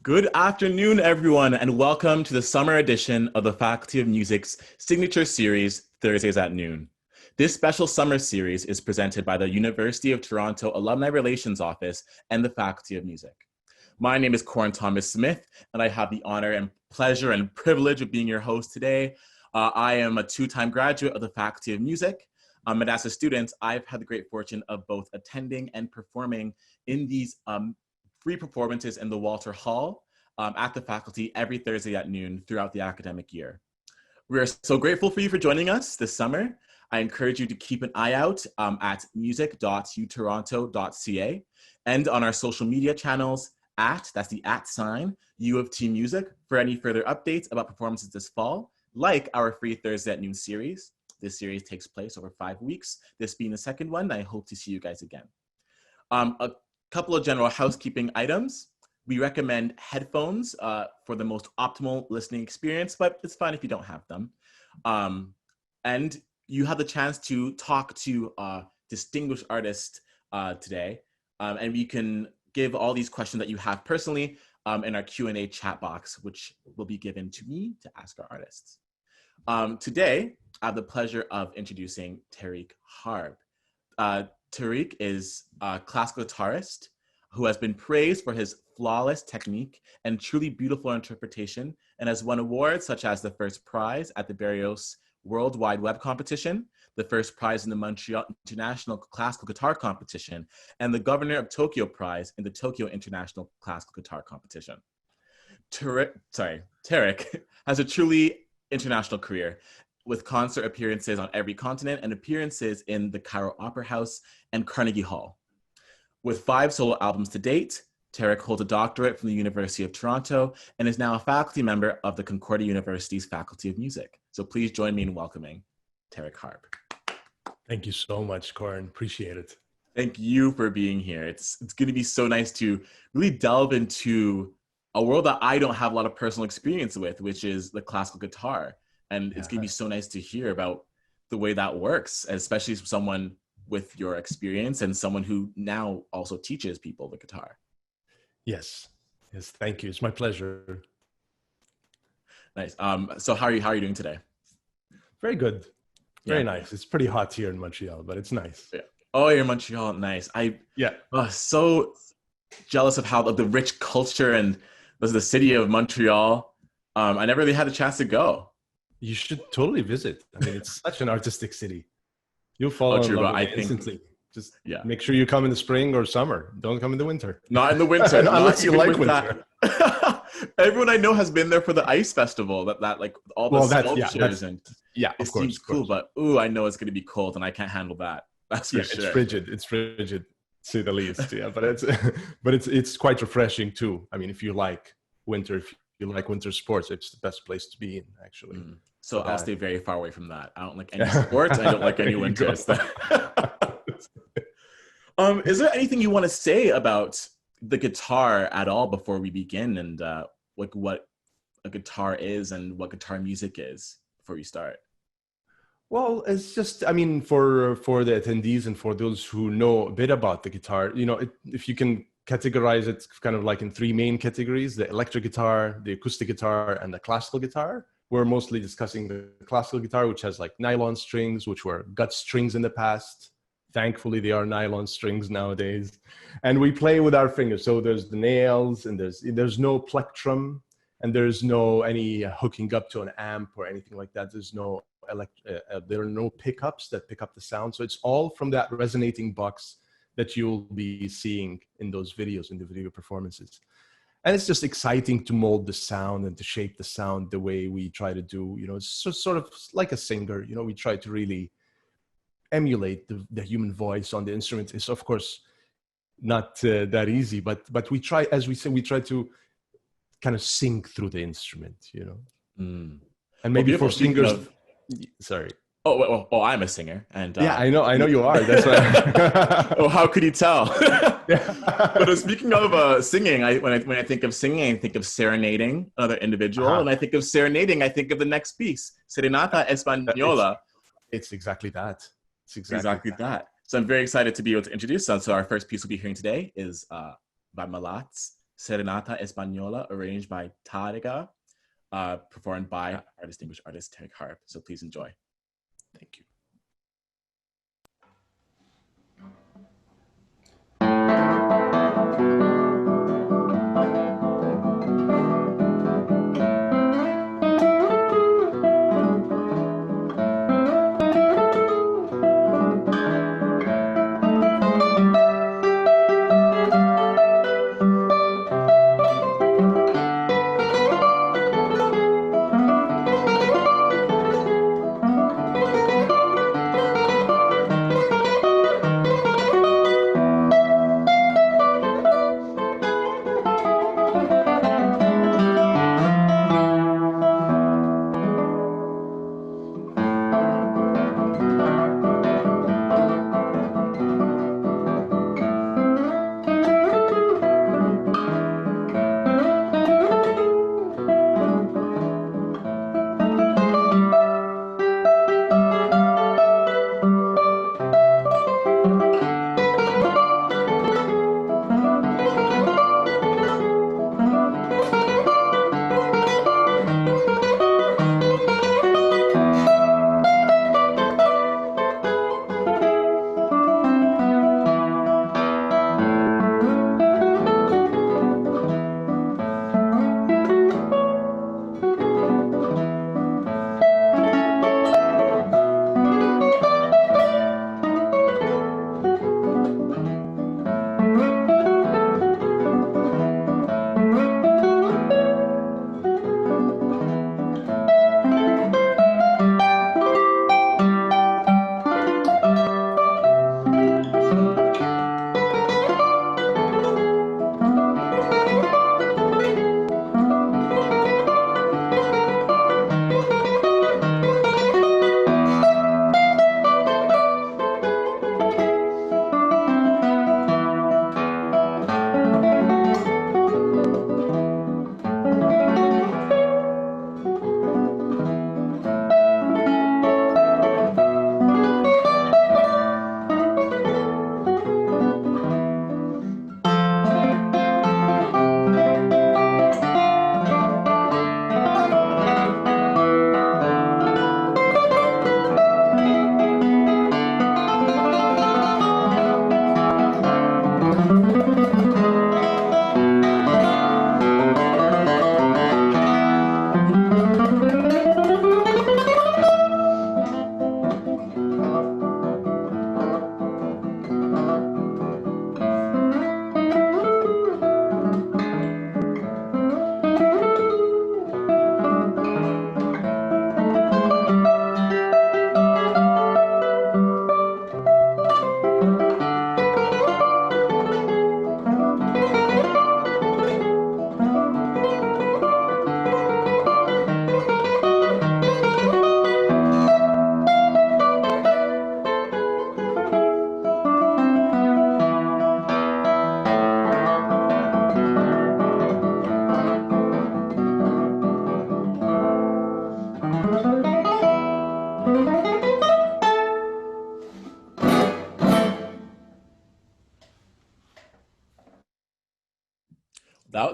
Good afternoon, everyone, and welcome to the summer edition of the Faculty of Music's signature series, Thursdays at Noon. This special summer series is presented by the University of Toronto Alumni Relations Office and the Faculty of Music. My name is Korin Thomas-Smith, and I have the honor and pleasure and privilege of being your host today. I am a two-time graduate of the Faculty of Music, and as a student, I've had the great fortune of both attending and performing in these free performances in the Walter Hall at the faculty every Thursday at noon throughout the academic year. We are so grateful for you for joining us this summer. I encourage you to keep an eye out at music.utoronto.ca and on our social media channels that's the @ U of T Music for any further updates about performances this fall, like our free Thursday at Noon series. This series takes place over 5 weeks, this being the second one. I hope to see you guys again. A couple of general housekeeping items. We recommend headphones for the most optimal listening experience, but it's fine if you don't have them. And you have the chance to talk to distinguished artists today, and we can give all these questions that you have personally in our Q&A chat box, which will be given to me to ask our artists. Today, I have the pleasure of introducing Tariq Harb. Tariq is a classical guitarist who has been praised for his flawless technique and truly beautiful interpretation, and has won awards such as the first prize at the Barrios World Wide Web Competition, the first prize in the Montreal International Classical Guitar Competition, and the Governor of Tokyo Prize in the Tokyo International Classical Guitar Competition. Tariq has a truly international career with concert appearances on every continent and appearances in the Cairo Opera House and Carnegie Hall. With 5 solo albums to date, Tariq holds a doctorate from the University of Toronto and is now a faculty member of the Concordia University's Faculty of Music. So please join me in welcoming Tariq Harb. Thank you so much, Korin. Appreciate it. Thank you for being here. It's going to be so nice to really delve into a world that I don't have a lot of personal experience with, which is the classical guitar. And it's going to be so nice to hear about the way that works, especially as someone with your experience and someone who now also teaches people the guitar. Yes, thank you. It's my pleasure. Nice. So how are you doing today? Very good. Very nice. It's pretty hot here in Montreal, but it's nice. Yeah. Oh, you're in Montreal. Nice. So jealous of the rich culture and the city of Montreal. I never really had a chance to go. You should totally visit. I mean, it's such an artistic city. You'll fall in love with it instantly. Just make sure you come in the spring or summer. Don't come in the winter. Not in the winter. Unless you like winter. Everyone I know has been there for the ice festival. That like all the sculptures it seems cool. But I know it's going to be cold, and I can't handle that. That's for sure. It's frigid, to say the least. Yeah, but it's quite refreshing too. I mean, if you like winter, if you like winter sports, it's the best place to be in, actually. So I'll stay very far away from that. I don't like any sports. I don't like any winters. Is there anything you want to say about the guitar at all before we begin, and like what a guitar is and what guitar music is before we start? Well, it's just, I mean, for the attendees and for those who know a bit about the guitar, if you can categorize it kind of like in 3 main categories: the electric guitar, the acoustic guitar, and the classical guitar. We're mostly discussing the classical guitar, which has like nylon strings, which were gut strings in the past. Thankfully, they are nylon strings nowadays. And we play with our fingers. So there's the nails, and there's no plectrum, and there's no any hooking up to an amp or anything like that. There's no there are no pickups that pick up the sound. So it's all from that resonating box that you'll be seeing in those videos, in the video performances. And it's just exciting to mold the sound and to shape the sound the way we try to do. It's sort of like a singer. We try to really emulate the human voice on the instrument. It's of course not that easy, but we try, as we say, we try to kind of sing through the instrument, And maybe for singers, sorry. Oh, I'm a singer, and I know you are. That's right. Oh, how could you tell? But speaking of singing, when I think of singing, I think of serenading another individual, and I think of serenading, I think of the next piece, Serenata Española. It's exactly that. It's exactly that. So I'm very excited to be able to introduce them. So our first piece we'll be hearing today is by Malats, Serenata Española, arranged by Tárrega, performed by our distinguished artist, Tariq Harb. So please enjoy. Thank you.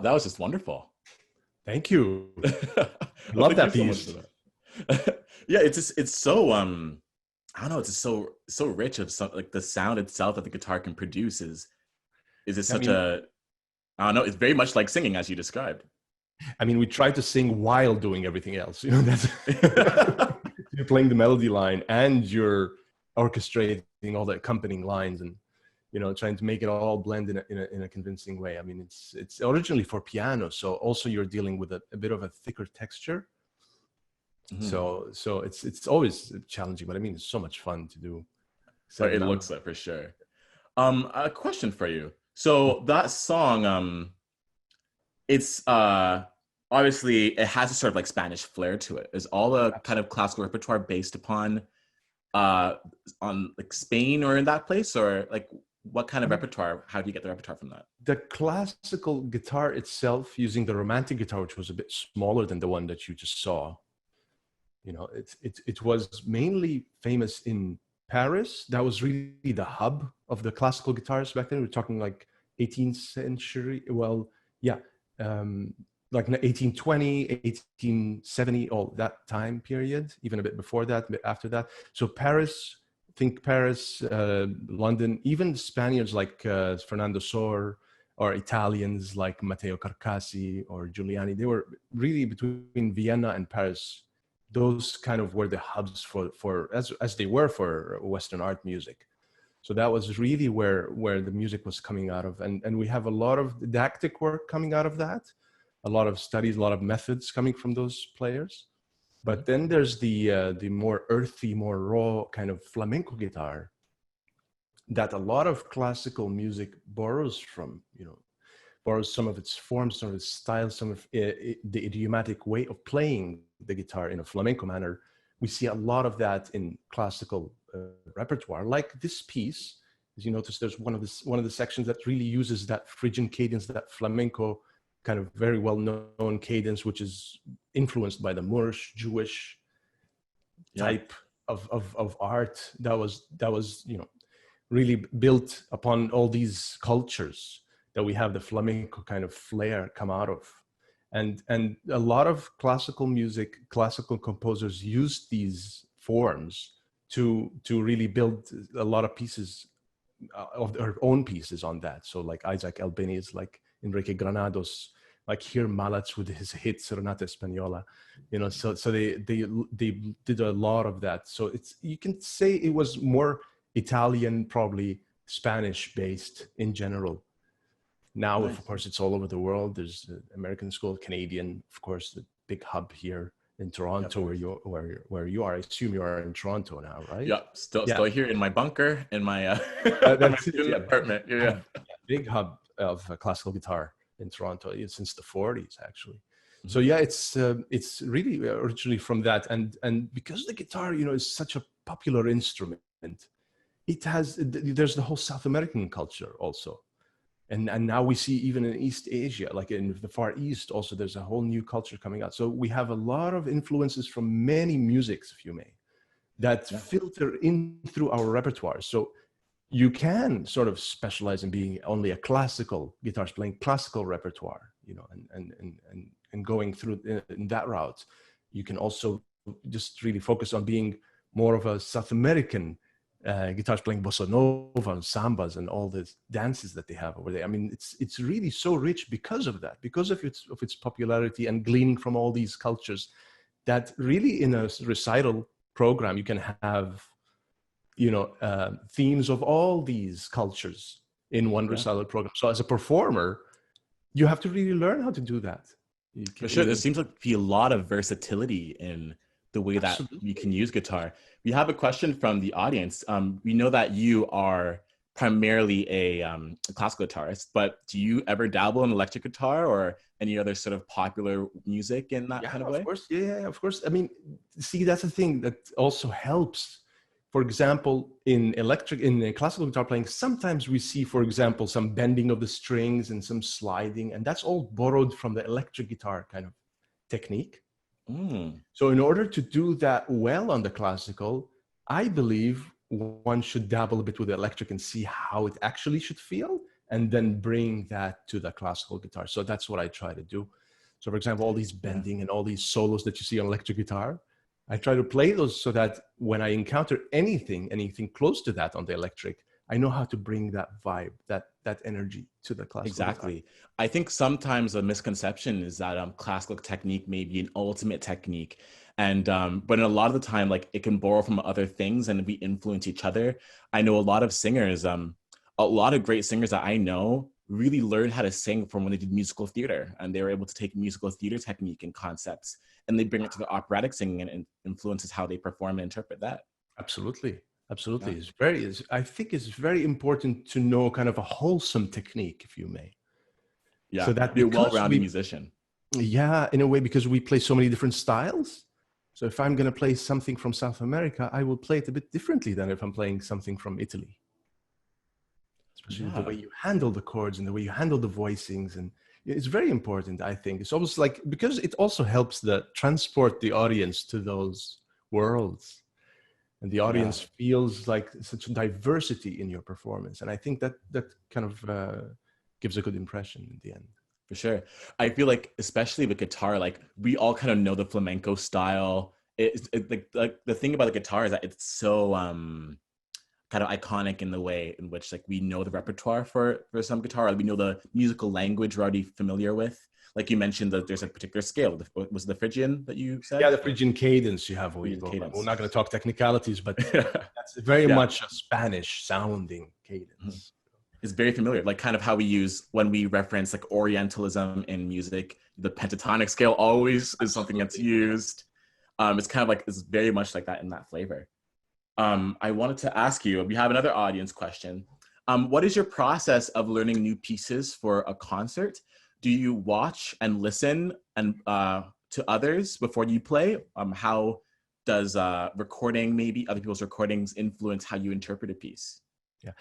That was just wonderful. Thank you. Love that piece. So yeah, it's so I don't know, it's just so rich of some, like the sound itself that the guitar can produce is it such a I don't know, it's very much like singing as you described. I mean, we try to sing while doing everything else. You know, that's you're playing the melody line and you're orchestrating all the accompanying lines and, you know, trying to make it all blend in a convincing way. I mean, it's originally for piano, so also you're dealing with a bit of a thicker texture. Mm-hmm. So it's always challenging, but I mean, it's so much fun to do. So it looks like, for sure. A question for you. So that song, it's obviously it has a sort of like Spanish flair to it. Is all the kind of classical repertoire based upon on like Spain or in that place, or like what kind of repertoire? How do you get the repertoire from that? The classical guitar itself, using the romantic guitar, which was a bit smaller than the one that you just saw. You know, it was mainly famous in Paris. That was really the hub of the classical guitars back then. We're talking like 18th century. Well, Yeah, like 1820, 1870, all that time period, even a bit before that, a bit after that. So Paris, think Paris, London, even Spaniards like Fernando Sor, or Italians like Matteo Carcassi or Giuliani, they were really between Vienna and Paris. Those kind of were the hubs for as they were for Western art music. So that was really where the music was coming out of. And we have a lot of didactic work coming out of that, a lot of studies, a lot of methods coming from those players. But then there's the more earthy, more raw kind of flamenco guitar that a lot of classical music borrows from, borrows some of its forms, some of its styles, some of the idiomatic way of playing the guitar in a flamenco manner. We see a lot of that in classical repertoire, like this piece. As you notice, there's one of the sections that really uses that Phrygian cadence, that flamenco kind of very well-known cadence, which is influenced by the Moorish, Jewish type of art that was really built upon all these cultures that we have the flamenco kind of flair come out of. And a lot of classical music, classical composers use these forms to really build a lot of pieces of their own pieces on that. So like Isaac Albeniz, like Enrique Granados, like here Malats with his hit Serenata Española, so they did a lot of that. So you can say it was more Italian, probably Spanish based in general. Now, nice. Of course, it's all over the world. There's the American School, Canadian, of course, the big hub here in Toronto, where you are. I assume you are in Toronto now, right? Yeah, still here in my bunker, in my, my student apartment. Yeah. Big hub of classical guitar in Toronto since the 40s, actually. Mm-hmm. So yeah, it's really originally from that, and because the guitar, is such a popular instrument, there's the whole South American culture also. And now we see even in East Asia, like in the Far East, also there's a whole new culture coming out. So we have a lot of influences from many musics, if you may, that filter in through our repertoire. So you can sort of specialize in being only a classical guitarist, playing classical repertoire, and going through in that route. You can also just really focus on being more of a South American guitars, playing bossa nova and sambas and all the dances that they have over there. I mean, it's really so rich because of that, because of its popularity and gleaning from all these cultures, that really in a recital program you can have themes of all these cultures in one recital program. So as a performer, you have to really learn how to do that. For sure, there seems to be a lot of versatility in the way that you can use guitar. We have a question from the audience. We know that you are primarily a classical guitarist, but do you ever dabble in electric guitar or any other sort of popular music in that kind of way? Of course. Yeah, of course. I mean, see, that's the thing that also helps. For example, in classical guitar playing, sometimes we see, for example, some bending of the strings and some sliding, and that's all borrowed from the electric guitar kind of technique. So in order to do that well on the classical, I believe one should dabble a bit with the electric and see how it actually should feel, and then bring that to the classical guitar. So that's what I try to do. So for example, all these bending and all these solos that you see on electric guitar, I try to play those so that when I encounter anything close to that on the electric, I know how to bring that vibe, that energy to the classical. Exactly. Guitar. I think sometimes a misconception is that classical technique may be an ultimate technique. And but in a lot of the time, like it can borrow from other things and we influence each other. I know a lot of singers, a lot of great singers that I know really learned how to sing from when they did musical theater, and they were able to take musical theater technique and concepts and they bring it to the operatic singing, and it influences how they perform and interpret that. Absolutely. Yeah. I think it's very important to know kind of a wholesome technique, if you may. Yeah, so that be a well-rounded musician. Yeah, in a way, because we play so many different styles. So if I'm going to play something from South America, I will play it a bit differently than if I'm playing something from Italy. Especially the way you handle the chords and the way you handle the voicings, and it's very important. I think it's almost like, because it also helps transport the audience to those worlds. And the audience feels like such a diversity in your performance. And I think that kind of gives a good impression in the end. For sure. I feel like, especially with guitar, like we all kind of know the flamenco style. Like the thing about the guitar is that it's so kind of iconic in the way in which like we know the repertoire for some guitar. Like, we know the musical language we're already familiar with. Like you mentioned that there's a particular scale. Was it the Phrygian that you said? Yeah, the Phrygian cadence you have. We're Phrygian cadence. not going to talk technicalities, but that's very much a Spanish sounding cadence. It's very familiar, like kind of how we use when we reference like Orientalism in music. The pentatonic scale always is something that's used. It's kind of like, it's very much like that in that flavor. I wanted to ask you, we have another audience question. What is your process of learning new pieces for a concert? Do you watch and listen and to others before you play? How does recording, maybe other people's recordings, influence how you interpret a piece? Yeah,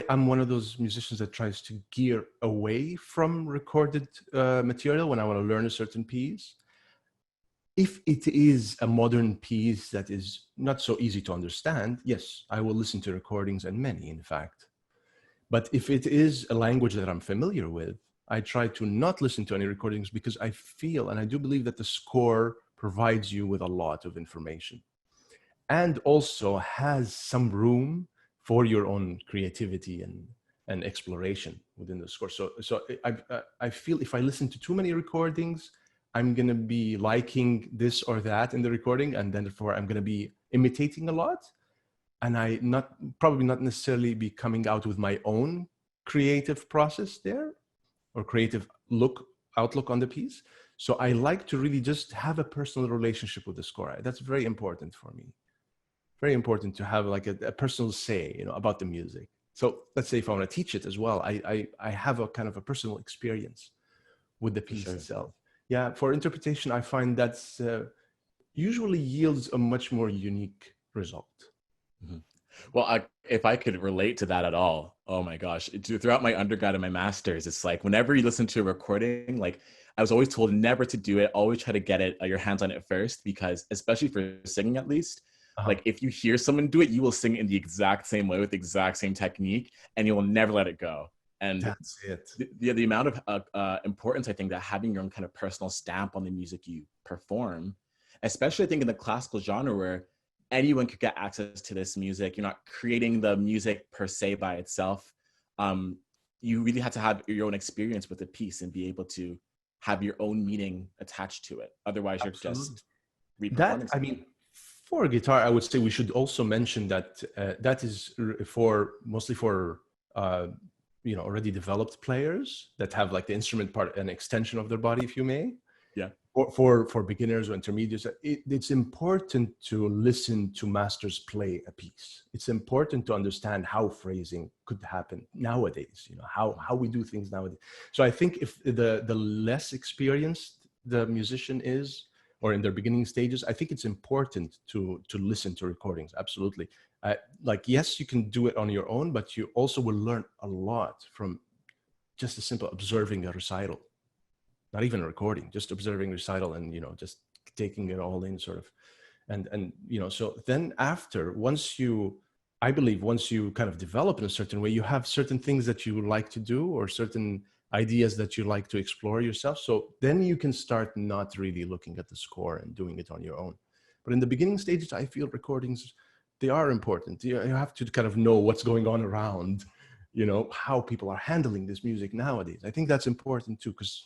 I'm one of those musicians that tries to gear away from recorded material when I want to learn a certain piece. If it is a modern piece that is not so easy to understand, yes, I will listen to recordings, and many, in fact. But if it is a language that I'm familiar with, I try to not listen to any recordings, because I feel, and I do believe, that the score provides you with a lot of information and also has some room for your own creativity and exploration within the score. So I feel if I listen to too many recordings, I'm going to be liking this or that in the recording, and then therefore I'm going to be imitating a lot, and probably not necessarily be coming out with my own creative process there, or creative outlook on the piece. So I like to really just have a personal relationship with the score. That's very important for me. Very important to have like a personal say, about the music. So let's say if I want to teach it as well, I have a kind of a personal experience with the piece itself. Yeah, for interpretation, I find that's usually yields a much more unique result. Mm-hmm. Well, if I could relate to that at all, oh my gosh. Throughout my undergrad and my master's, it's like whenever you listen to a recording, like I was always told never to do it. Always try to get your hands on it first, because especially for singing at least, like if you hear someone do it, you will sing in the exact same way with the exact same technique, and you will never let it go. And that's it. The amount of importance, I think, that having your own kind of personal stamp on the music you perform, especially I think in the classical genre where anyone could get access to this music. You're not creating the music per se by itself. You really have to have your own experience with the piece and be able to have your own meaning attached to it. Otherwise, you're just re-performing. I mean, for guitar, I would say we should also mention that that is mostly for already developed players that have like the instrument part an extension of their body, if you may. Yeah. For beginners or intermediates, it's important to listen to masters play a piece. It's important to understand how phrasing could happen nowadays, how we do things nowadays. So I think if the less experienced the musician is, or in their beginning stages, I think it's important to listen to recordings. Absolutely. Like, yes, you can do it on your own, but you also will learn a lot from just a simple observing a recital. Not even a recording, just observing recital and, just taking it all in sort of. And so then I believe once you kind of develop in a certain way, you have certain things that you would like to do or certain ideas that you like to explore yourself. So then you can start not really looking at the score and doing it on your own. But in the beginning stages, I feel recordings, they are important. You have to kind of know what's going on around, how people are handling this music nowadays. I think that's important too, because,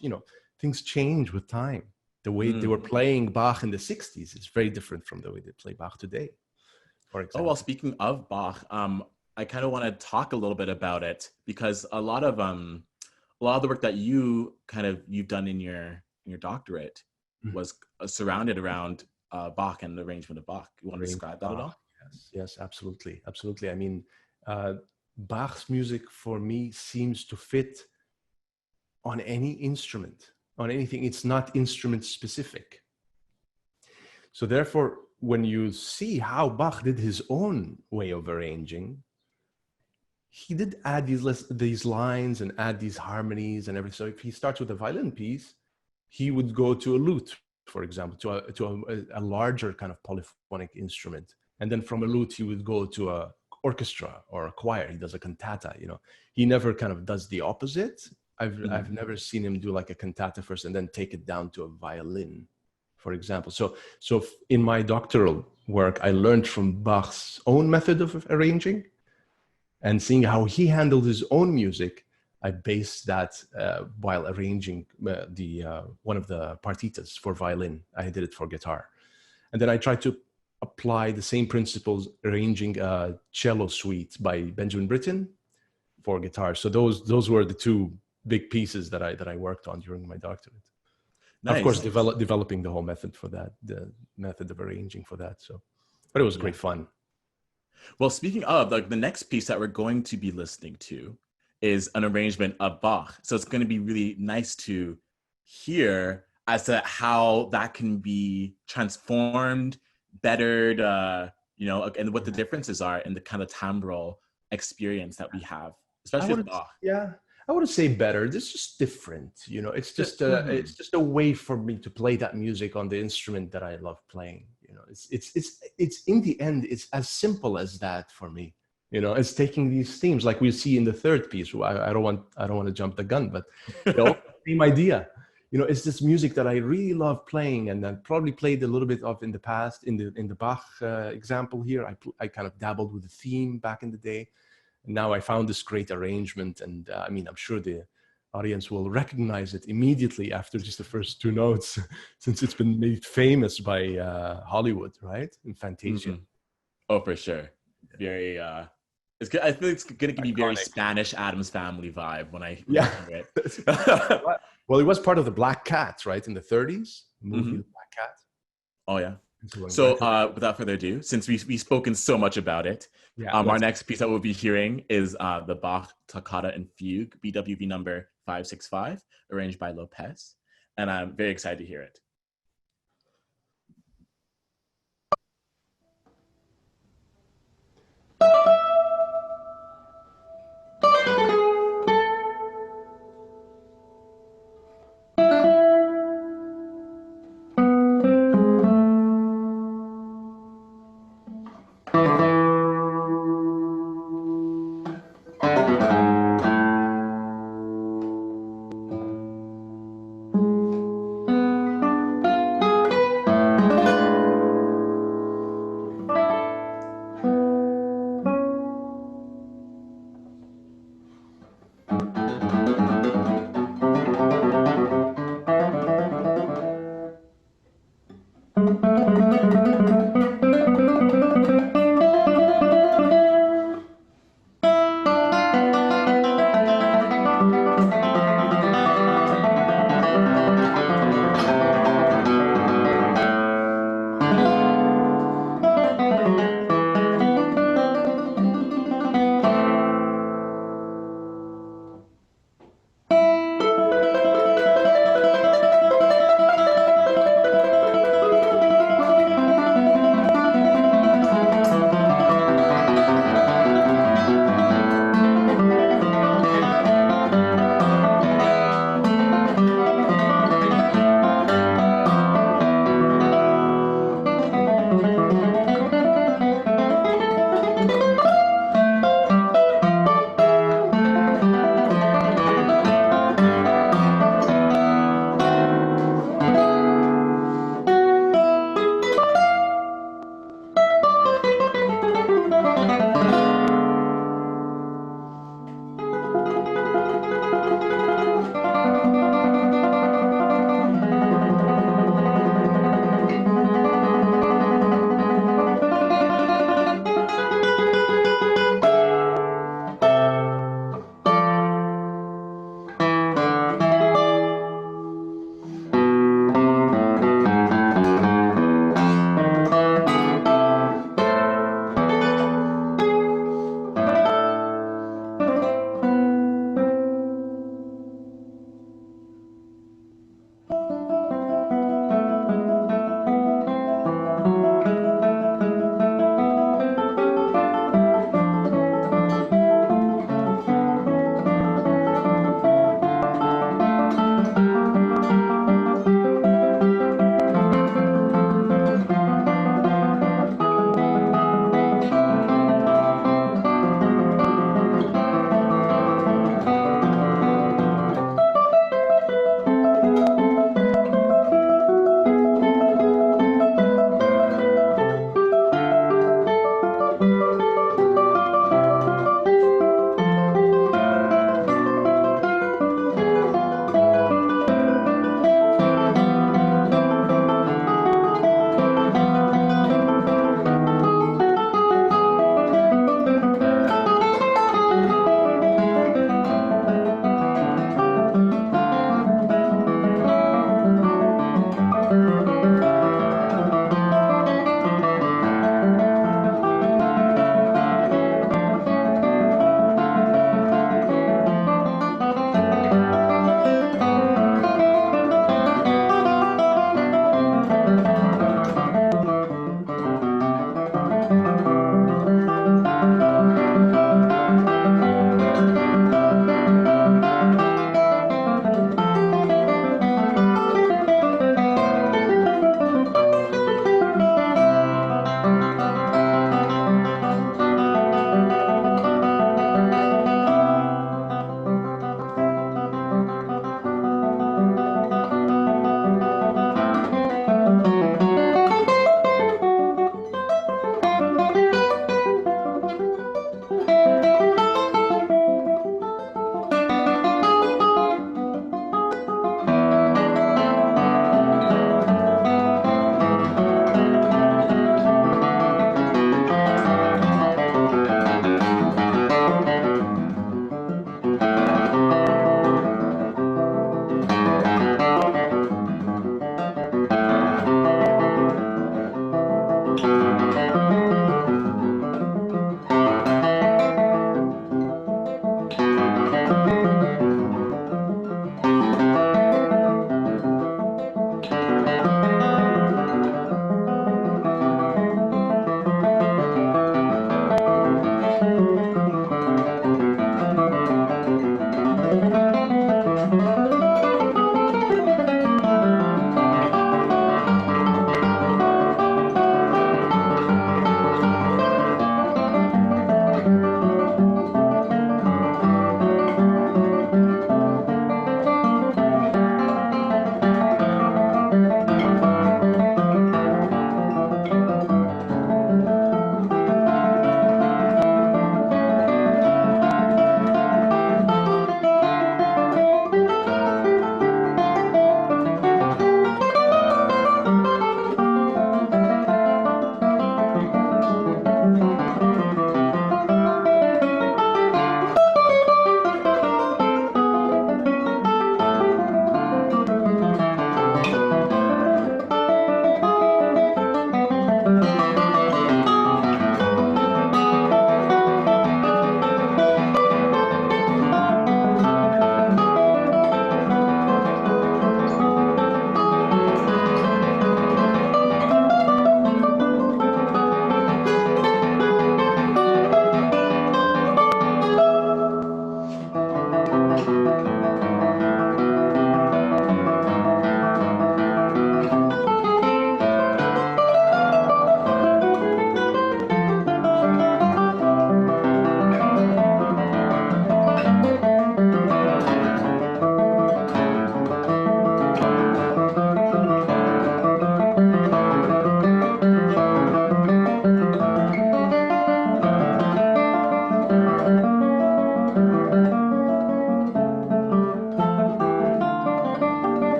things change with time. The way they were playing Bach in the 60s is very different from the way they play Bach today, for example. Oh, well, speaking of Bach, I kind of want to talk a little bit about it, because a lot of the work that you've done in your doctorate was surrounded around Bach and the arrangement of Bach. You want to describe that at all? Yes, absolutely. I mean, Bach's music for me seems to fit on any instrument, on anything. It's not instrument specific. So therefore, when you see how Bach did his own way of arranging, he did add these lines and add these harmonies and everything. So if he starts with a violin piece, he would go to a lute, for example, to a larger kind of polyphonic instrument. And then from a lute, he would go to a orchestra or a choir. He does a cantata, He never kind of does the opposite. I've never seen him do like a cantata first and then take it down to a violin, for example. So in my doctoral work, I learned from Bach's own method of arranging, and seeing how he handled his own music. I based that while arranging one of the partitas for violin. I did it for guitar, and then I tried to apply the same principles arranging a cello suite by Benjamin Britten for guitar. So those were the two big pieces that I worked on during my doctorate. Nice. Of course, developing the whole method for that, the method of arranging for that. So, but it was great fun. Well, speaking of, like, the next piece that we're going to be listening to is an arrangement of Bach. So it's going to be really nice to hear as to how that can be transformed, bettered, and what the differences are in the kind of timbral experience that we have, especially with Bach. Yeah, I wouldn't say better. This is just different. It's just it's just a way for me to play that music on the instrument that I love playing. It's in the end, it's as simple as that for me. It's taking these themes like we see in the third piece. I don't want to jump the gun, but same idea. It's this music that I really love playing, and I probably played a little bit of in the past. In the Bach example here, I kind of dabbled with the theme back in the day, and now I found this great arrangement. And I'm sure the audience will recognize it immediately after just the first two notes, since it's been made famous by Hollywood, right? In Fantasia. Mm-hmm. Oh, for sure. Very. It's good. I think it's going to give me very Spanish Addams Family vibe when I hear it. Well, it was part of the Black Cat, right, in the 30s, the movie The Black Cat. Oh yeah. So without further ado, since we've spoken so much about it, our next piece that we'll be hearing is the Bach Toccata and Fugue, BWV number 565, arranged by Lopes, and I'm very excited to hear it.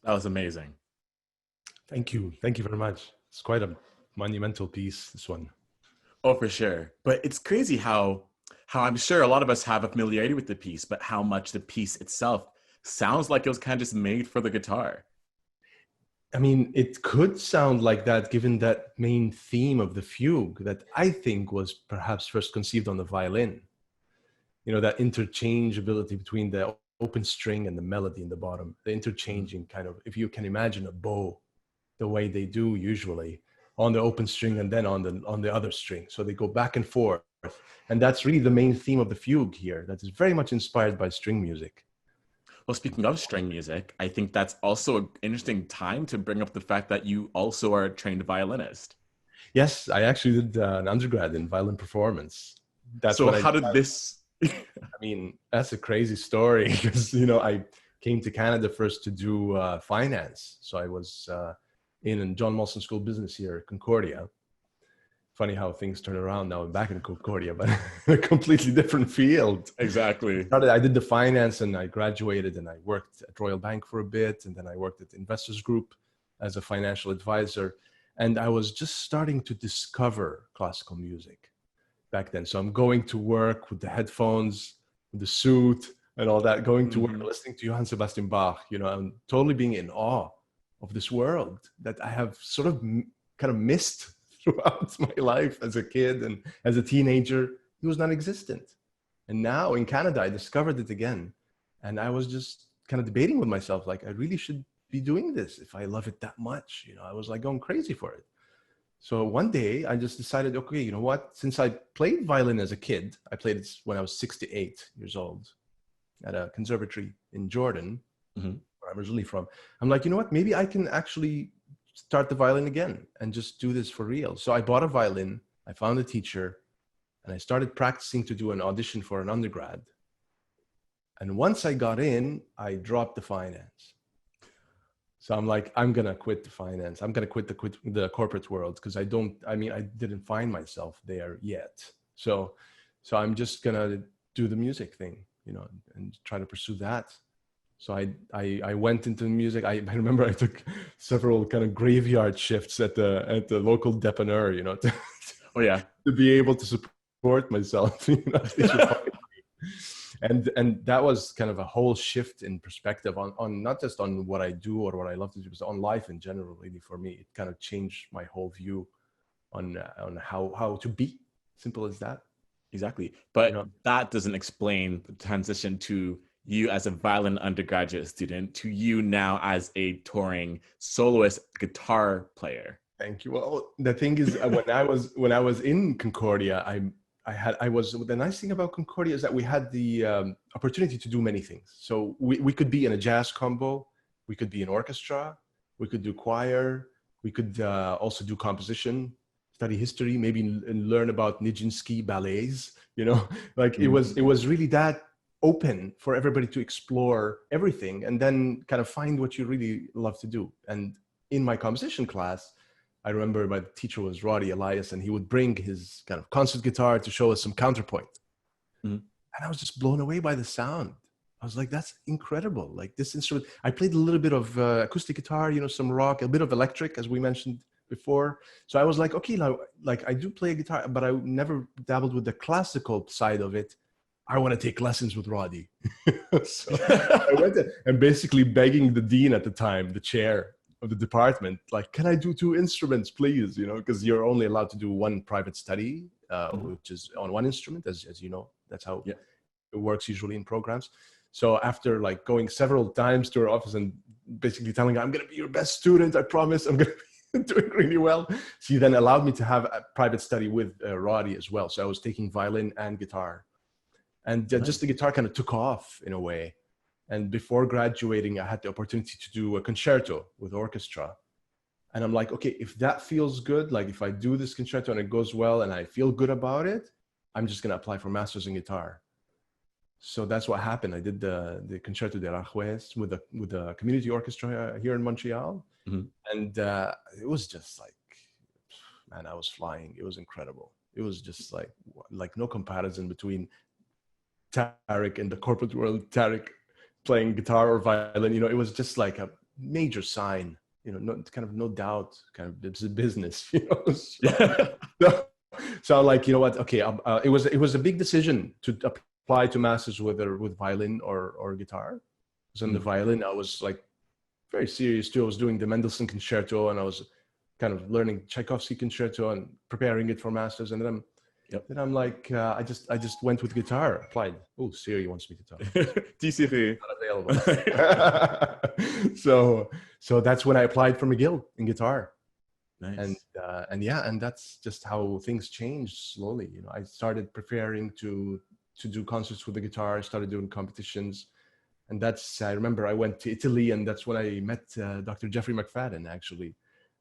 That was amazing. Thank you. Thank you very much. It's quite a monumental piece, this one. Oh, for sure. But it's crazy how I'm sure a lot of us have a familiarity with the piece, but how much the piece itself sounds like it was kind of just made for the guitar. I mean, it could sound like that given that main theme of the fugue that I think was perhaps first conceived on the violin. You know, that interchangeability between the open string and the melody in the bottom, the interchanging kind of, if you can imagine a bow, the way they do usually on the open string and then on the other string. So they go back and forth. And that's really the main theme of the fugue here. That is very much inspired by string music. Well, speaking of string music, I think that's also an interesting time to bring up the fact that you also are a trained violinist. Yes, I actually did an undergrad in violin performance. That's So when I how did this? I mean, that's a crazy story because, you know, I came to Canada first to do finance. So I was in John Molson School of Business here at Concordia. Funny how things turn around now. I'm back in Concordia, but a completely different field. Exactly. I did the finance and I graduated and I worked at Royal Bank for a bit. And then I worked at Investors Group as a financial advisor. And I was just starting to discover classical music back then. So I'm going to work with the headphones, with the suit and all that, going to work, listening to Johann Sebastian Bach. You know, I'm totally being in awe of this world that I have sort of kind of missed throughout my life as a kid and as a teenager. He was non-existent. And now in Canada, I discovered it again. And I was just kind of debating with myself, like, I really should be doing this if I love it that much. You know, I was like going crazy for it. So one day I just decided, okay, you know what? Since I played violin as a kid, I played it when I was 6 to 8 years old at a conservatory in Jordan, where I'm originally from. I'm like, you know what? Maybe I can actually start the violin again and just do this for real. So I bought a violin, I found a teacher, and I started practicing to do an audition for an undergrad. And once I got in, I dropped the finance. So I'm like, I'm going to quit the finance. I'm going to quit the corporate world because I didn't find myself there yet. So I'm just going to do the music thing, you know, and try to pursue that. So I went into music. I remember I took several kind of graveyard shifts at the local dépanneur, you know, to be able to support myself. You know, and that was kind of a whole shift in perspective on not just on what I do or what I love to do, but on life in general. Really, for me, it kind of changed my whole view on how to be. Simple as that. Exactly. But you know, that doesn't explain the transition to you as a violin undergraduate student to you now as a touring soloist guitar player. Thank you. Well, the thing is, when I was in Concordia, the nice thing about Concordia is that we had the opportunity to do many things. So we could be in a jazz combo, we could be in orchestra, we could do choir, we could also do composition, study history, maybe learn about Nijinsky ballets. You know, like it was really that open for everybody to explore everything and then kind of find what you really love to do. And in my composition class, I remember my teacher was Roddy Elias, and he would bring his kind of concert guitar to show us some counterpoint. And I was just blown away by the sound. I was like, that's incredible. Like this instrument, I played a little bit of acoustic guitar, you know, some rock, a bit of electric, as we mentioned before. So I was like, okay, now, like I do play a guitar, but I never dabbled with the classical side of it. I want to take lessons with Roddy. So I went and basically begging the dean at the time, the chair of the department, like, can I do 2 instruments, please? You know, because you're only allowed to do 1 private study, which is on 1 instrument, as you know. That's how it works usually in programs. So after like going several times to her office and basically telling her, I'm going to be your best student, I promise, I'm going to be doing really well, she then allowed me to have a private study with Roddy as well. So I was taking violin and guitar. And just the guitar kind of took off in a way. And before graduating, I had the opportunity to do a concerto with orchestra. And I'm like, okay, if that feels good, like if I do this concerto and it goes well and I feel good about it, I'm just going to apply for masters in guitar. So that's what happened. I did the Concerto de Aranjuez with the community orchestra here in Montreal. And it was just like, man, I was flying. It was incredible. It was just like no comparison between Tariq in the corporate world, Tariq playing guitar or violin. You know, it was just like major sign, no doubt, kind of it's a business, So like, you know what? Okay, it was a big decision to apply to masters with violin or guitar. Because on the violin, I was like very serious too. I was doing the Mendelssohn Concerto, and I was kind of learning Tchaikovsky Concerto and preparing it for masters. And then I'm like, I just went with guitar, applied. Oh, Siri wants me to talk. TCP. Not available. So that's when I applied for McGill in guitar. Nice. And that's just how things changed slowly. I started preparing to do concerts with the guitar. I started doing competitions, and I remember I went to Italy, and that's when I met Dr. Jeffrey McFadden, actually,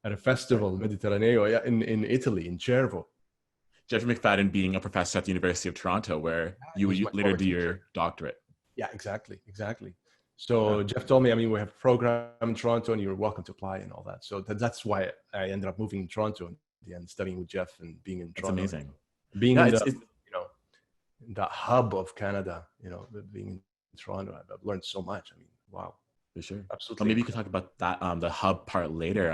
at a festival, Mediterraneo, in Italy, in Cervo. Jeffrey McFadden being a professor at the University of Toronto, where you later do your doctorate. Yeah, exactly. So Jeff told me, we have a program in Toronto and you're welcome to apply and all that. So that's why I ended up moving to Toronto in the end, studying with Jeff and being in Toronto. That's amazing. Being in the hub of Canada, being in Toronto, I've learned so much. Wow. For sure. Absolutely. Well, maybe you could talk about that, the hub part later.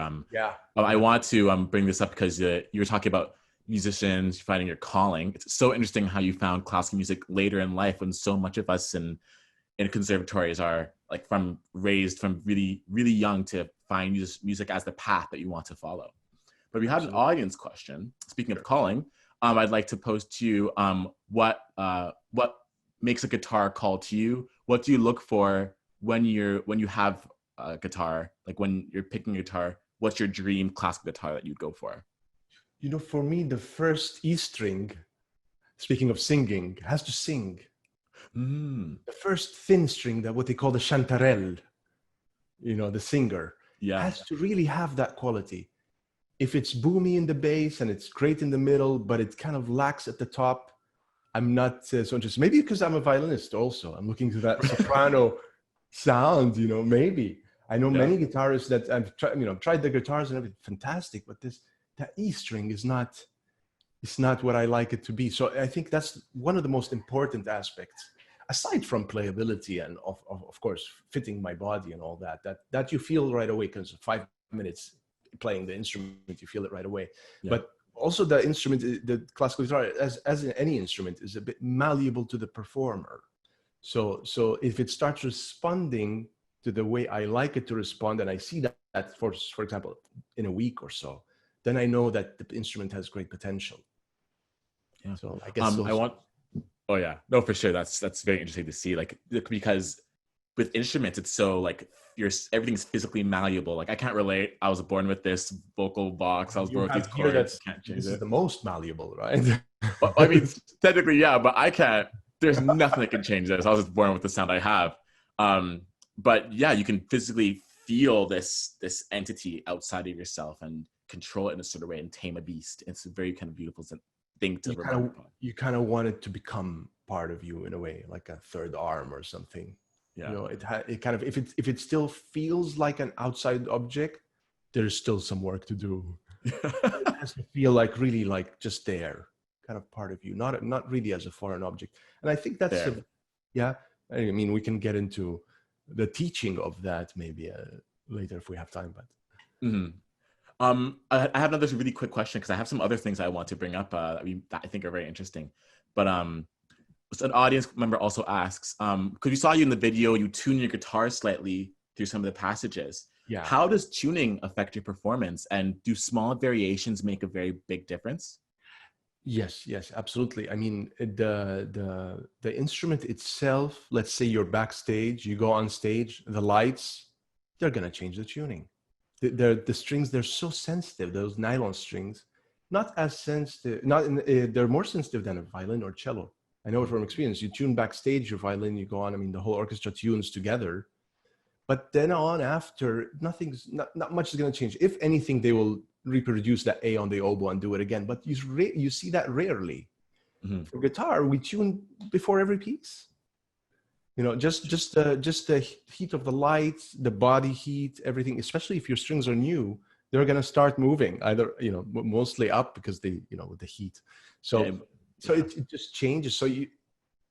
I want to bring this up because you were talking about musicians finding your calling. It's so interesting how you found classical music later in life, when so much of us in conservatories are like raised from really, really young to find music as the path that you want to follow. But we had an audience question. Speaking of calling, I'd like to pose to you, what makes a guitar call to you? What do you look for when you have a guitar? Like when you're picking a guitar, what's your dream classical guitar that you'd go for? For me, the first E string, speaking of singing, has to sing. The first thin string, that what they call the chanterelle, the singer, has to really have that quality. If it's boomy in the bass and it's great in the middle, but it kind of lacks at the top, I'm not so interested. Maybe because I'm a violinist also. I'm looking to that soprano sound, maybe. I know many guitarists that I've tried the guitars and everything, fantastic, but that E string is not what I like it to be. So I think that's one of the most important aspects, aside from playability and of course fitting my body and all that you feel right away, because 5 minutes playing the instrument, you feel it right away. But also the instrument, the classical guitar, as in any instrument, is a bit malleable to the performer. So if it starts responding to the way I like it to respond, and I see that for example in a week or so, then I know that the instrument has great potential. So I guess oh yeah, no, for sure. That's very interesting to see, like, because with instruments, it's so like everything's physically malleable. Like I can't relate. I was born with this vocal box. I was born with these chords. This is the most malleable, right? Well, technically, yeah, but I can't. There's nothing that can change this. I was just born with the sound I have. But yeah, you can physically feel this entity outside of yourself and control it in a sort of way and tame a beast. It's a very kind of beautiful thing to remark upon. You kind of want it to become part of you in a way, like a third arm or something. It kind of, if it still feels like an outside object, there's still some work to do. It has to feel like really like just there, kind of part of you, not really as a foreign object. And I think that's we can get into the teaching of that maybe later if we have time. But I have another really quick question, because I have some other things I want to bring up that I think are very interesting. But an audience member also asks, because we saw you in the video, you tune your guitar slightly through some of the passages. Yeah. How does tuning affect your performance, and do small variations make a very big difference? Yes, absolutely. I mean, the instrument itself, let's say you're backstage, you go on stage, the lights, they're going to change the tuning. The strings, they're so sensitive, those nylon strings, not as sensitive, they're more sensitive than a violin or cello. I know it from experience. You tune backstage your violin, you go on, the whole orchestra tunes together. But then on after, not much is going to change. If anything, they will reproduce that A on the oboe and do it again. But you see that rarely. Mm-hmm. For guitar, we tune before every piece. Just the heat of the lights, the body heat, everything. Especially if your strings are new, they're going to start moving. Either mostly up because with the heat. So it just changes. So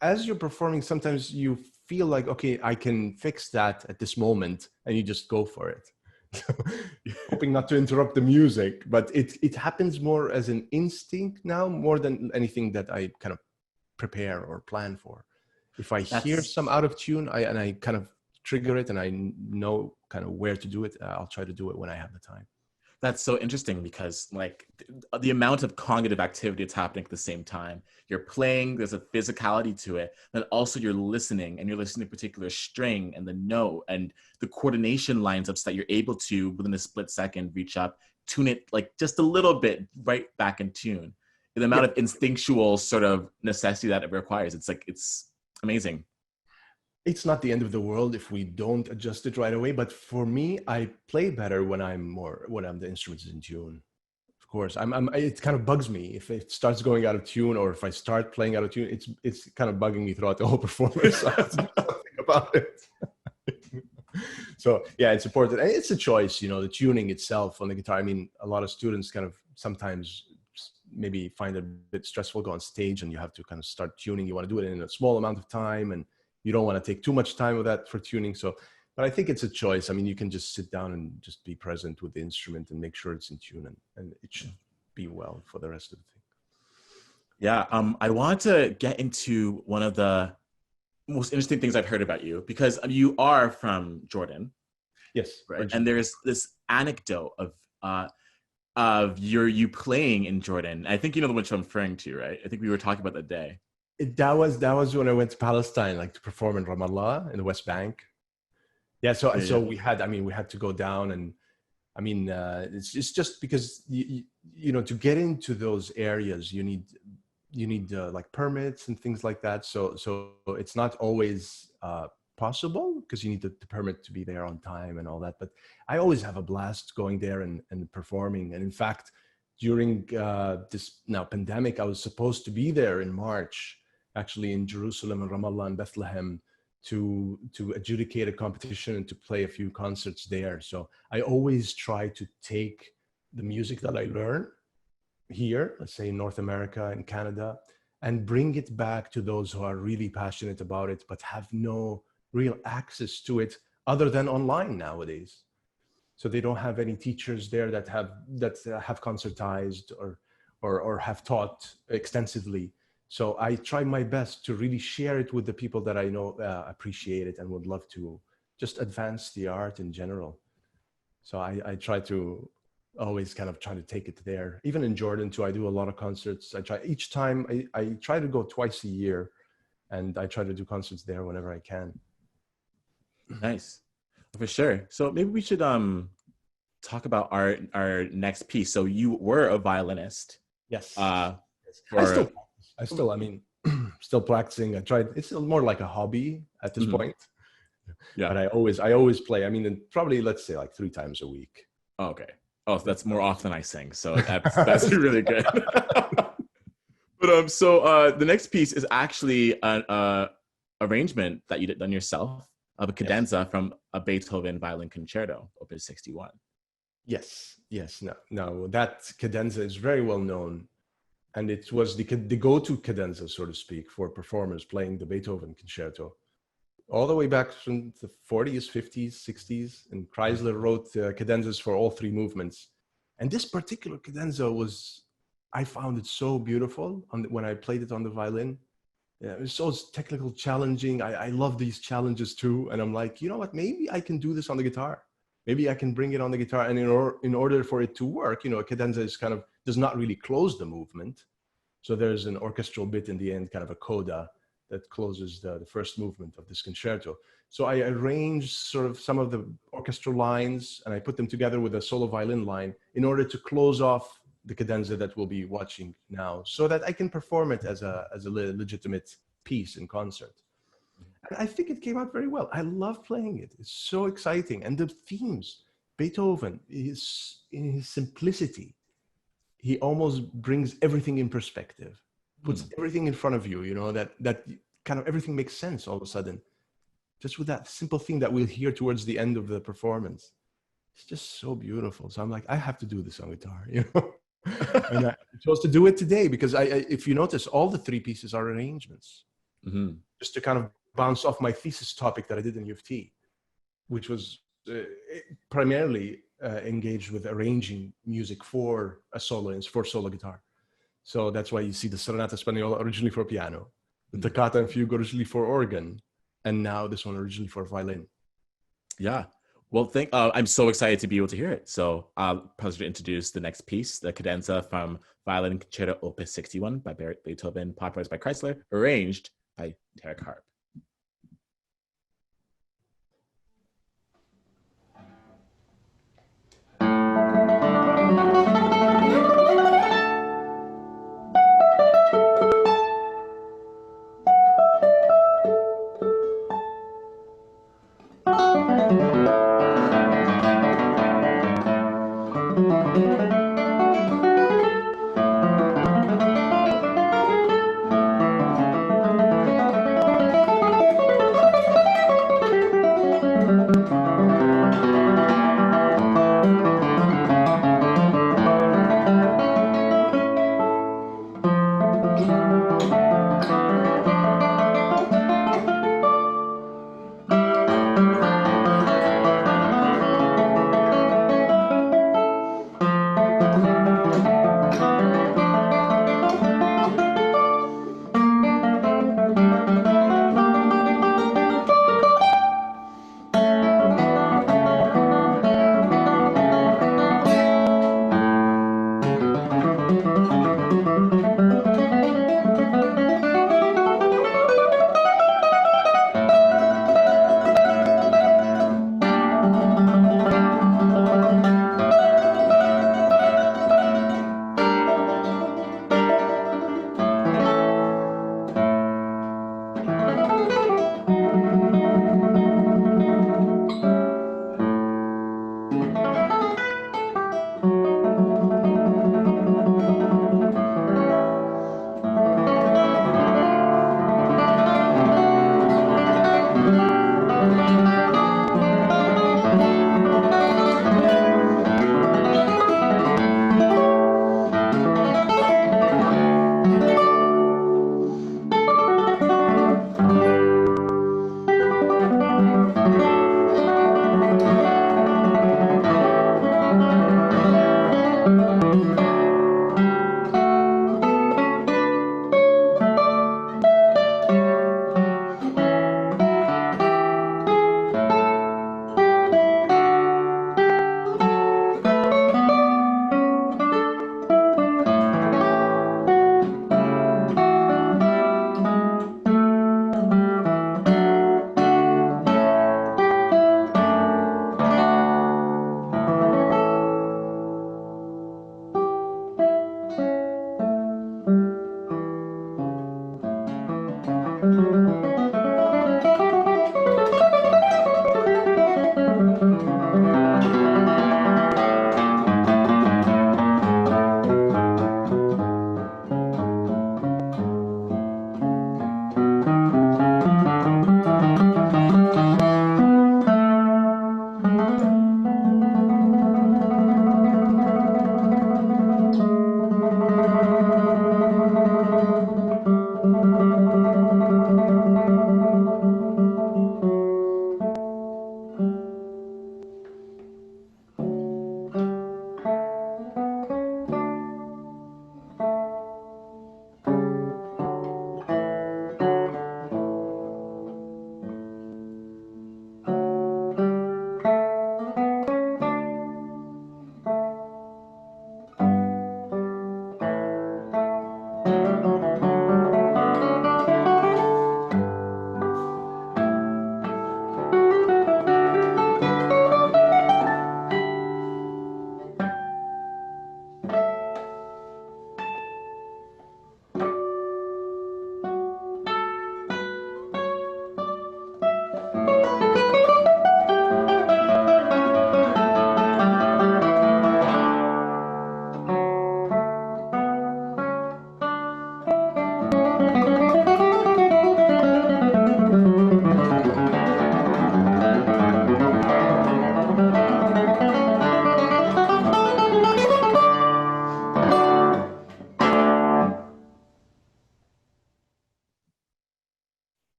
as you're performing, sometimes you feel like, okay, I can fix that at this moment, and you just go for it. Hoping not to interrupt the music, but it happens more as an instinct now, more than anything that I kind of prepare or plan for. If I hear some out of tune, I kind of trigger it, and I know kind of where to do it, I'll try to do it when I have the time. That's so interesting because like the amount of cognitive activity that's happening at the same time. You're playing, there's a physicality to it, and also you're listening, and you're listening to a particular string and the note, and the coordination lines up so that you're able to, within a split second, reach up, tune it like just a little bit right back in tune. The amount of instinctual sort of necessity that it requires, it's amazing. It's not the end of the world if we don't adjust it right away, but for me, I play better when the instrument is in tune. Of course, it kind of bugs me if it starts going out of tune, or if I start playing out of tune. It's kind of bugging me throughout the whole performance. So I have to do something about it. So yeah, it's important, and it's a choice. The tuning itself on the guitar. I mean, a lot of students kind of sometimes maybe find it a bit stressful, go on stage, and you have to kind of start tuning. You want to do it in a small amount of time, and you don't want to take too much time with that for tuning. So, but I think it's a choice. I mean, you can just sit down and just be present with the instrument and make sure it's in tune, and it should be well for the rest of the thing. Yeah, I want to get into one of the most interesting things I've heard about you, because you are from Jordan. Yes. Right? And there's this anecdote of you playing in Jordan. I think you know the one I'm referring to, right? I think we were talking about that day. That was when I went to Palestine, like to perform in Ramallah in the West Bank. Yeah, so we had to go down, and I mean, it's just because to get into those areas, you need like permits and things like that. So it's not always possible, because you need the permit to be there on time and all that. But I always have a blast going there and performing. And in fact, during this now pandemic, I was supposed to be there in March, actually in Jerusalem and Ramallah and Bethlehem, to adjudicate a competition and to play a few concerts there. So I always try to take the music that I learn here, let's say in North America and Canada, and bring it back to those who are really passionate about it, but have no real access to it other than online nowadays. So they don't have any teachers there that have concertized or have taught extensively. So I try my best to really share it with the people that I know appreciate it and would love to just advance the art in general. So I try to always kind of try to take it there. Even in Jordan too, I do a lot of concerts. I try to go twice a year, and I try to do concerts there whenever I can. Nice, for sure. So maybe we should talk about our next piece. So you were a violinist. Yes. I mean, still practicing. It's still more like a hobby at this point. Yeah. But I always play. I mean, probably, let's say, like 3 times a week. Oh, okay. Oh, that's more often I sing. So that's really good. But so the next piece is actually an arrangement that you did done yourself of a cadenza from a Beethoven Violin Concerto, Opus 61. Yes. No, that cadenza is very well known. And it was the go-to cadenza, so to speak, for performers playing the Beethoven concerto, all the way back from the 40s, 50s, 60s. And Kreisler wrote cadenzas for all 3 movements. And this particular cadenza I found it so beautiful when I played it on the violin. Yeah, it was so technical, challenging. I love these challenges too. And I'm like, you know what? Maybe I can do this on the guitar. Maybe I can bring it on the guitar. And in order for it to work, a cadenza is does not really close the movement. So there's an orchestral bit in the end, kind of a coda, that closes the first movement of this concerto. So I arranged sort of some of the orchestral lines, and I put them together with a solo violin line in order to close off the cadenza that we'll be watching now, so that I can perform it as a legitimate piece in concert. And I think it came out very well. I love playing it. It's so exciting. And the themes, Beethoven is in his simplicity. He almost brings everything in perspective, puts everything in front of you, that kind of everything makes sense all of a sudden, just with that simple thing that we'll hear towards the end of the performance. It's just so beautiful. So I'm like, I have to do this on guitar, And I chose to do it today because if you notice, all the 3 pieces are arrangements, just to kind of bounce off my thesis topic that I did in U of T, which was primarily engaged with arranging music for a soloist, for solo guitar. So that's why you see the Serenata Española originally for piano, the Toccata and Fugue originally for organ, and now this one originally for violin. Yeah. Well, I'm so excited to be able to hear it. So I'll pleasure to introduce the next piece, the Cadenza from Violin Concerto Opus 61 by Beethoven, popularized by Kreisler, arranged by Tariq Harb.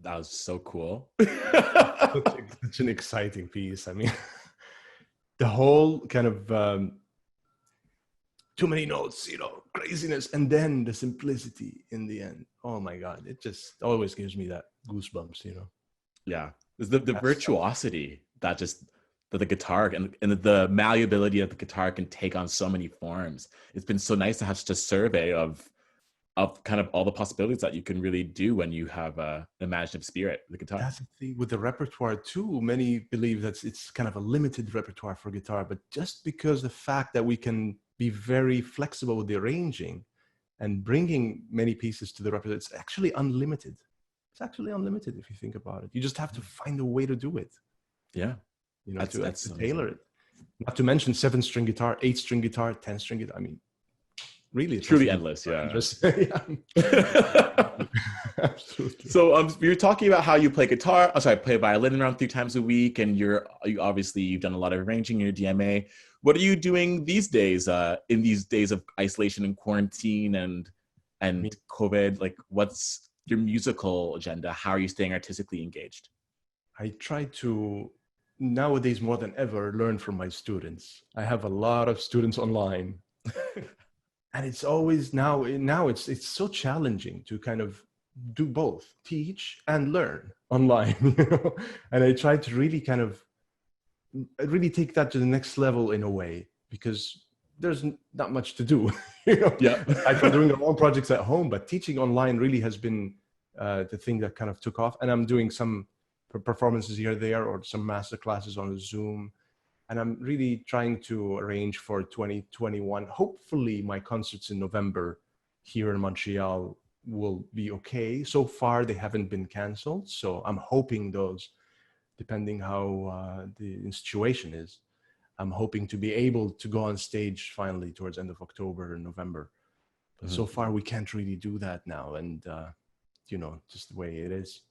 That was so cool. Such an exciting piece. I mean, the whole kind of too many notes, craziness, and then the simplicity in the end. Oh my God, it just always gives me that goosebumps. Yeah, it's the virtuosity that the guitar and the malleability of the guitar can take on so many forms. It's been so nice to have such a survey of kind of all the possibilities that you can really do when you have an imaginative spirit with the guitar. That's the thing with the repertoire too. Many believe that it's kind of a limited repertoire for guitar, but just because the fact that we can be very flexible with the arranging and bringing many pieces to the repertoire, it's actually unlimited. It's actually unlimited if you think about it. You just have to find a way to do it. Yeah. To tailor it. Not to mention 7-string guitar, 8-string guitar, 10-string guitar. I mean, really, truly endless. Yeah. Absolutely. So we were talking about how you play play violin around 3 times a week, and you've done a lot of arranging in your DMA. What are you doing these days in these days of isolation and quarantine and COVID? Like, what's your musical agenda? How are you staying artistically engaged? I try to nowadays more than ever learn from my students. I have a lot of students online. And it's always now it's so challenging to kind of do both, teach and learn online, And I try to really kind of really take that to the next level in a way, because there's not much to do, Yeah. I'm doing our own projects at home, but teaching online really has been the thing that kind of took off. And I'm doing some performances here or there, or some master classes on Zoom. And I'm really trying to arrange for 2021. Hopefully my concerts in November here in Montreal will be okay. So far, they haven't been canceled. So I'm hoping those, depending how the situation is, I'm hoping to be able to go on stage finally towards end of October and November. But so far, we can't really do that now. And, just the way it is.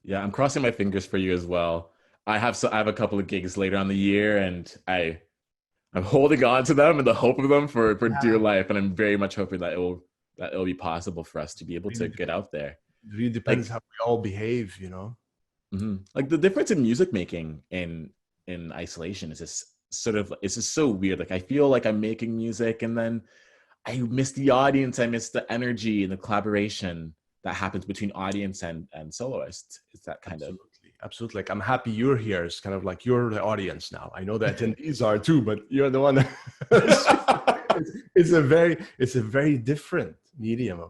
Yeah, I'm crossing my fingers for you as well. I have a couple of gigs later on the year, and I'm holding on to them in the hope of them for dear life, and I'm very much hoping that it'll be possible for us to be able to get out there. It really depends how we all behave, Like, the difference in music making in isolation is just it's just so weird. Like, I feel like I'm making music, and then I miss the audience, I miss the energy and the collaboration that happens between audience and soloist. It's that kind of absolutely. Like, I'm happy you're here. It's kind of like you're the audience now. I know the attendees are too, but you're the one. It's a very different medium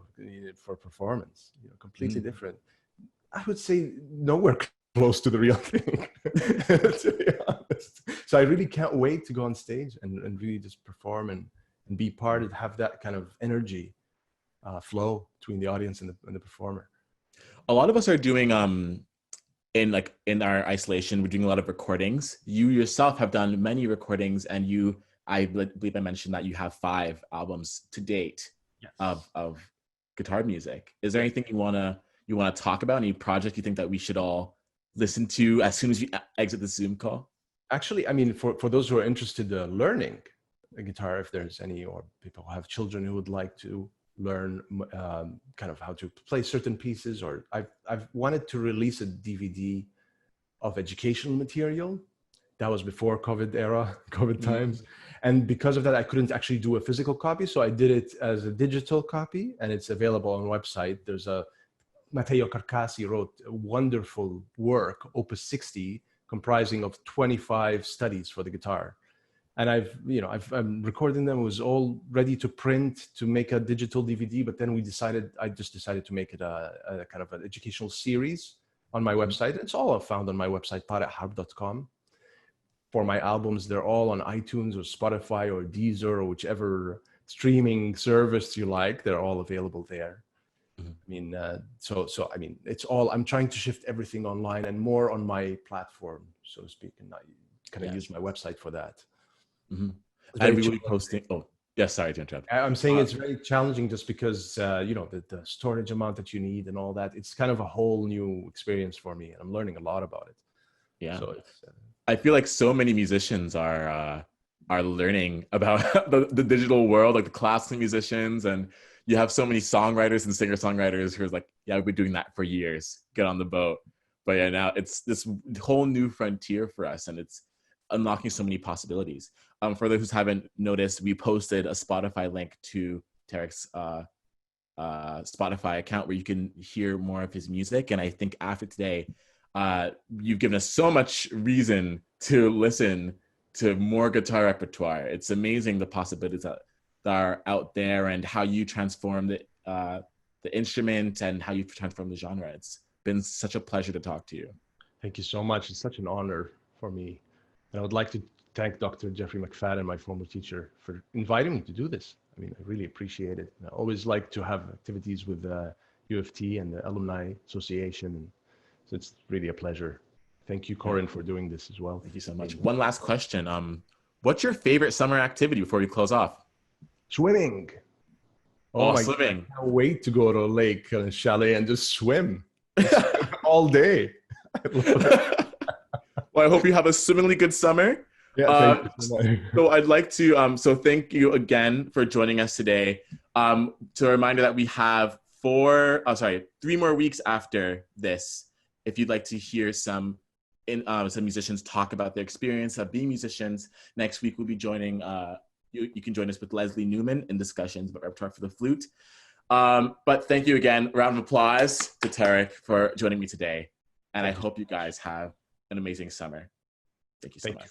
for performance. Completely different. I would say nowhere close to the real thing, to be honest. So I really can't wait to go on stage and really just perform and be part of, have that kind of energy flow between the audience and the performer. A lot of us are doing in our isolation, we're doing a lot of recordings. You yourself have done many recordings, and I believe I mentioned that you have 5 albums to date. Yes. of guitar music. Is there anything you want to talk about? Any project you think that we should all listen to as soon as you exit the Zoom call? Actually, I mean, for those who are interested in learning a guitar, if there's any, or people who have children who would like to learn kind of how to play certain pieces, or I've wanted to release a DVD of educational material. That was before COVID times. And because of that, I couldn't actually do a physical copy. So I did it as a digital copy, and it's available on the website. There's Matteo Carcassi wrote a wonderful work, Opus 60, comprising of 25 studies for the guitar. And I'm recording them. It was all ready to print, to make a digital DVD, but then I just decided to make it a kind of an educational series on my website. It's all found on my website, tariqharb.com. For my albums, they're all on iTunes or Spotify or Deezer or whichever streaming service you like. They're all available there. I mean, so I mean, it's all, I'm trying to shift everything online and more on my platform, so to speak, and I kind of use my website for that. And we will be posting. Oh, yes. Sorry to interrupt. I'm saying it's very challenging just because the storage amount that you need and all that. It's kind of a whole new experience for me, and I'm learning a lot about it. Yeah. So it's. I feel like so many musicians are learning about the digital world, like the classical musicians, and you have so many songwriters and singer-songwriters who are like, yeah, we've been doing that for years. Get on the boat. But yeah, now it's this whole new frontier for us, and it's unlocking so many possibilities. For those who haven't noticed, we posted a Spotify link to Tariq's Spotify account where you can hear more of his music. And I think after today, you've given us so much reason to listen to more guitar repertoire. It's amazing the possibilities that are out there and how you transform the instrument and how you transform the genre. It's been such a pleasure to talk to you. Thank you so much. It's such an honor for me. And I would like to thank Dr. Jeffrey McFadden, my former teacher, for inviting me to do this. I mean, I really appreciate it. I always like to have activities with U of T and the Alumni Association. So it's really a pleasure. Thank you, Korin, for doing this as well. Thank you so much. One last question. What's your favorite summer activity before we close off? Swimming. Oh my swimming. God, I can't wait to go to a lake and a chalet and just swim all day. I love it. Well, I hope you have a swimmingly good summer. Yeah, so I'd like to, so thank you again for joining us today. To a reminder that we have 3 more weeks after this. If you'd like to hear some musicians talk about their experience of being musicians, next week we'll be joining, you can join us with Leslie Newman in discussions about repertoire for the flute. But thank you again. Round of applause to Tariq for joining me today. And I hope you guys have an amazing summer. Thank you so much.